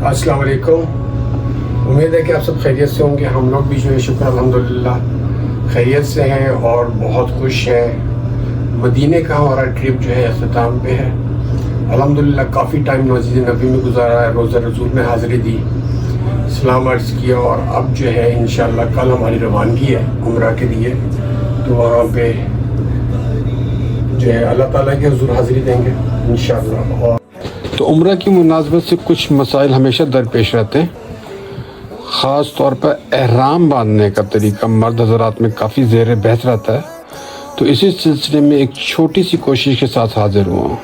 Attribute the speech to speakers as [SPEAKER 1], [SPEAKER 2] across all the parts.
[SPEAKER 1] अस्सलाम वालेकुम। उम्मीद है कि आप सब खैरियत से होंगे। हम लोग भी जो है शुक्र अल्हम्दुलिल्लाह खैरियत से हैं और बहुत खुश हैं। मदीने का हमारा ट्रिप जो है अख्ताम पे है अल्हम्दुलिल्लाह। काफ़ी टाइम मस्जिद नबी में गुजारा है, रोज़ा रसूल में हाज़िरी दी, सलाम अर्ज़ किया और अब जो है इंशाअल्लाह कल हमारी रवानगी है उम्रा के लिए। तो वहाँ पे जो है अल्लाह ताला के हुज़ूर हाज़िरी देंगे इंशाअल्लाह। और तो उम्रा की मुनासबत से कुछ मसाइल हमेशा दरपेश रहते हैं। ख़ास तौर पर एहराम बांधने का तरीका मर्द हज़रात में काफ़ी ज़ेर बहस रहता है। तो इसी सिलसिले में एक छोटी सी कोशिश के साथ हाज़िर हुआ हूँ।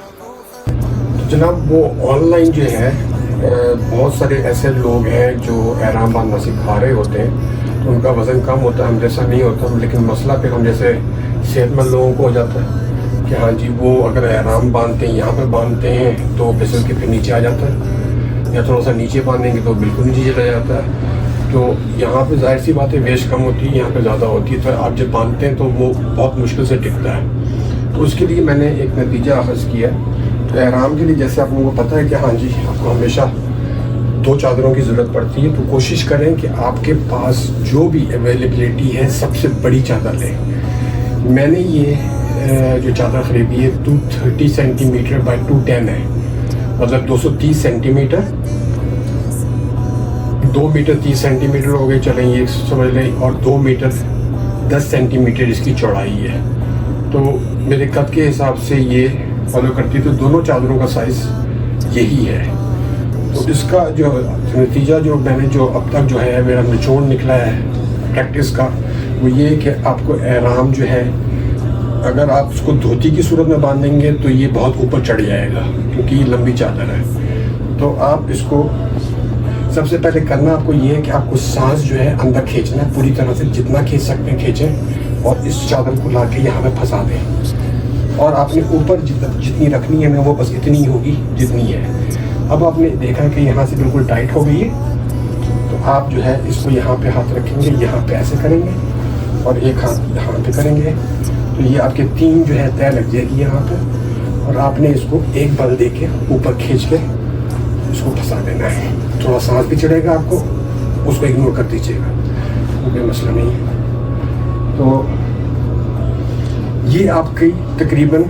[SPEAKER 1] तो जनाब वो ऑनलाइन जो है बहुत सारे ऐसे लोग हैं जो एहराम बांधना सिखा रहे होते हैं। तो उनका वज़न कम होता है, हम जैसा नहीं होता। लेकिन मसला फिर हम जैसे सेहतमंद लोगों को हो जाता है कि हाँ जी वो अगर एहराम बांधते हैं, यहाँ पे बांधते हैं तो फिसल के फिर नीचे आ जाता है, या थोड़ा सा नीचे बांधेंगे तो बिल्कुल नीचे चला जाता है। तो यहाँ पे जाहिर सी बात है वेस्ट कम होती है, यहाँ पे ज़्यादा होती है। तो आप जब बांधते हैं तो वो बहुत मुश्किल से टिकता है। तो उसके लिए मैंने एक नतीजा अख़ज़ किया। तो एहराम के लिए जैसे आप लोगों को पता है कि हाँ जी आपको हमेशा 2 चादरों की ज़रूरत पड़ती है। तो कोशिश करें कि आपके पास जो भी अवेलेबिलिटी है सबसे बड़ी चादर लें। मैंने ये जो चादर ख़रीदी है 230 सेंटीमीटर बाई 210 है, मतलब 230 सेंटीमीटर, 2 मीटर 30 सेंटीमीटर हो गए चलें ये समझ लें, और 2 मीटर 10 सेंटीमीटर इसकी चौड़ाई है। तो मेरे कद के हिसाब से ये फॉलो करती है। तो दोनों चादरों का साइज़ यही है। तो इसका जो नतीजा जो मैंने जो अब तक जो है मेरा निचोड़ निकला है प्रैक्टिस का, वो ये कि आपको एहराम जो है अगर आप उसको धोती की सूरत में बांधेंगे तो ये बहुत ऊपर चढ़ जाएगा क्योंकि ये लंबी चादर है। तो आप इसको सबसे पहले करना आपको ये है कि आपको सांस जो है अंदर खींचना है पूरी तरह से, जितना खींच सकते हैं खींचें और इस चादर को ला के यहाँ पे फंसा दें। और आपने ऊपर जितनी रखनी है वो बस इतनी होगी जितनी है। अब आपने देखा कि यहाँ से बिल्कुल टाइट हो गई है। तो आप जो है इसको यहाँ पे हाथ रखेंगे, यहाँ पे ऐसे करेंगे और एक हाथ यहाँ पे करेंगे। तो ये आपके 3 जो है तय लग जाएगी यहाँ पे। और आपने इसको एक बल दे के ऊपर खींच के इसको फंसा देना है। थोड़ा सांस भी चढ़ेगा आपको, उसको इग्नोर कर दीजिएगा, कोई मसला नहीं है। तो ये आपकी तकरीबन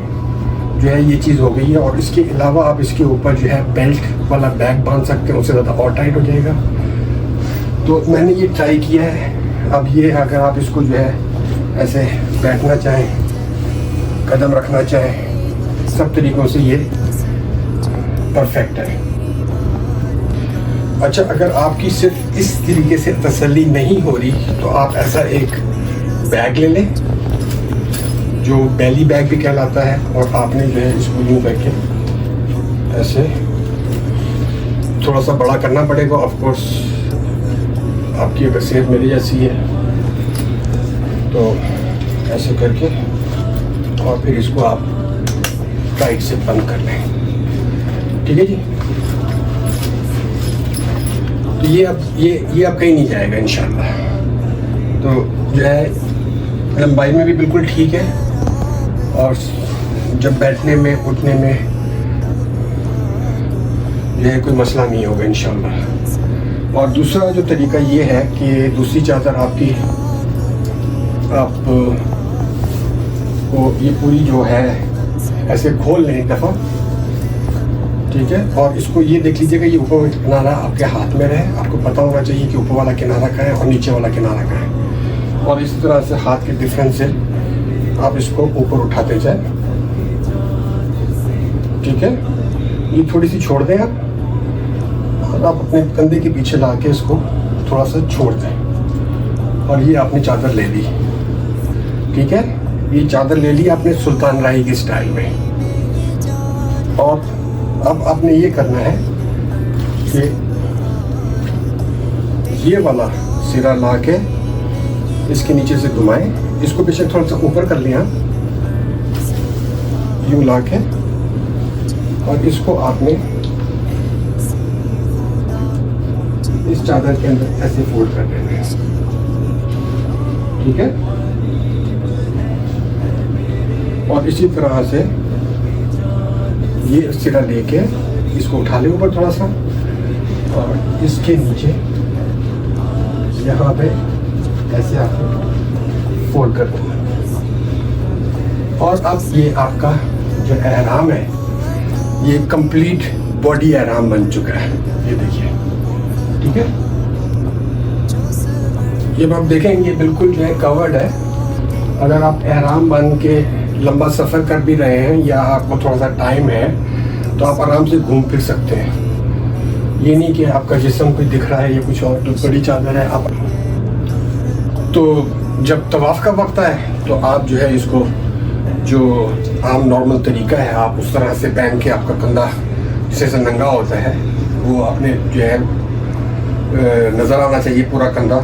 [SPEAKER 1] जो है ये चीज़ हो गई है। और इसके अलावा आप इसके ऊपर जो है बेल्ट वाला बैग बांध सकते हैं, उससे ज़्यादा और टाइट हो जाएगा। तो मैंने ये ट्राई किया है। अब ये अगर आप इसको जो है ऐसे बैठना चाहें, कदम रखना चाहें, सब तरीक़ों से ये परफेक्ट है। अच्छा, अगर आपकी सिर्फ इस तरीके से तसल्ली नहीं हो रही तो आप ऐसा एक बैग ले लें जो बेली बैग भी कहलाता है। और आपने जो है इसको यूँ करके ऐसे थोड़ा सा बड़ा करना पड़ेगा। ऑफ कोर्स आपकी अगर सेहत मेरी जैसी है तो ऐसे करके और फिर इसको आप टाइट से बंद कर लें, ठीक है जी। तो ये अब कहीं नहीं जाएगा इंशाल्लाह। तो जो है लंबाई में भी बिल्कुल ठीक है और जब बैठने में उठने में जो है कोई मसला नहीं होगा इंशाल्लाह। और दूसरा जो तरीका ये है कि दूसरी चादर आपकी आप को ये पूरी जो है ऐसे खोल लें एक दफ़ा, ठीक है। और इसको ये देख लीजिएगा ये ऊपर वाला किनारा आपके हाथ में रहे। आपको पता होना चाहिए कि ऊपर वाला किनारा कहाँ है और नीचे वाला किनारा कहाँ है। और इस तरह से हाथ के डिफरेंस से आप इसको ऊपर उठाते जाए, ठीक है। ये थोड़ी सी छोड़ दें आप और आप अपने कंधे के पीछे ला के इसको थोड़ा सा छोड़ दें। और ये आपने चादर ले ली, ठीक है। ये चादर ले ली आपने सुल्तान राही के स्टाइल में। और अब आपने ये करना है कि ये वाला सिरा ला के इसके नीचे से घुमाएं। इसको पीछे थोड़ा सा ऊपर कर लिया यूँ ला के, और इसको आपने इस चादर के अंदर ऐसे फोल्ड कर देना है, ठीक है। और इसी तरह से ये सिरा लेके इसको उठा ले ऊपर थोड़ा सा, और इसके नीचे यहाँ पे ऐसे आपको फोल्ड कर देना। और अब ये आपका जो एहराम है ये कंप्लीट बॉडी एहराम बन चुका है। ये देखिए, ठीक है। ये आप देखेंगे बिल्कुल जो है कवर्ड है। अगर आप एहराम बन के लंबा सफ़र कर भी रहे हैं या आपको थोड़ा सा टाइम है तो आप आराम से घूम फिर सकते हैं। ये नहीं कि आपका जिस्म कुछ दिख रहा है, ये कुछ और तो बड़ी चादर है। आप तो जब तवाफ़ का वक्त है तो आप जो है इसको जो आम नॉर्मल तरीका है आप उस तरह से पहन के, आपका कंधा जिससे नंगा होता है वो अपने जो है नज़र आना चाहिए पूरा कंधा,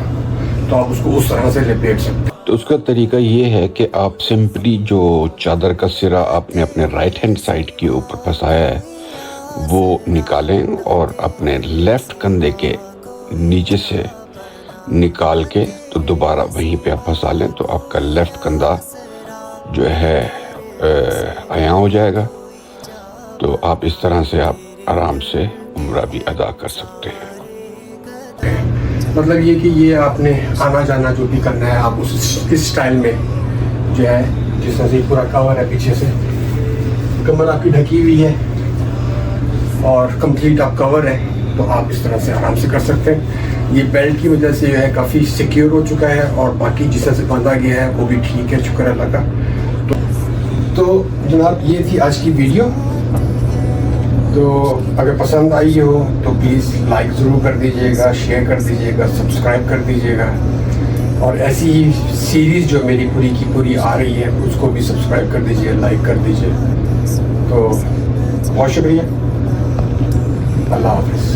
[SPEAKER 1] तो आप उसको उस तरह से लपेट सकते हैं।
[SPEAKER 2] तो उसका तरीका ये है कि आप सिंपली जो चादर का सिरा आपने अपने राइट हैंड साइड के ऊपर फंसाया है वो निकालें और अपने लेफ्ट कंधे के नीचे से निकाल के तो दोबारा वहीं पे आप फंसा लें, तो आपका लेफ्ट कंधा जो है आया हो जाएगा। तो आप इस तरह से आप आराम से उम्रा भी अदा कर सकते हैं।
[SPEAKER 1] मतलब ये कि ये आपने आना जाना जो भी करना है आप इस स्टाइल में जो है, जिस तरह से पूरा कवर है, पीछे से कमर आपकी ढकी हुई है और कंप्लीट आप कवर है, तो आप इस तरह से आराम से कर सकते हैं। ये बेल्ट की वजह से जो है काफ़ी सिक्योर हो चुका है और बाकी जिस तरह से बांधा गया है वो भी ठीक है, शुक्र अल्लाह का। तो जनाब ये थी आज की वीडियो। तो अगर पसंद आई हो तो प्लीज़ लाइक ज़रूर कर दीजिएगा, शेयर कर दीजिएगा, सब्सक्राइब कर दीजिएगा। और ऐसी ही सीरीज़ जो मेरी पूरी की पूरी आ रही है उसको भी सब्सक्राइब कर दीजिए, लाइक कर दीजिए। तो बहुत शुक्रिया, अल्लाह हाफ़िज़।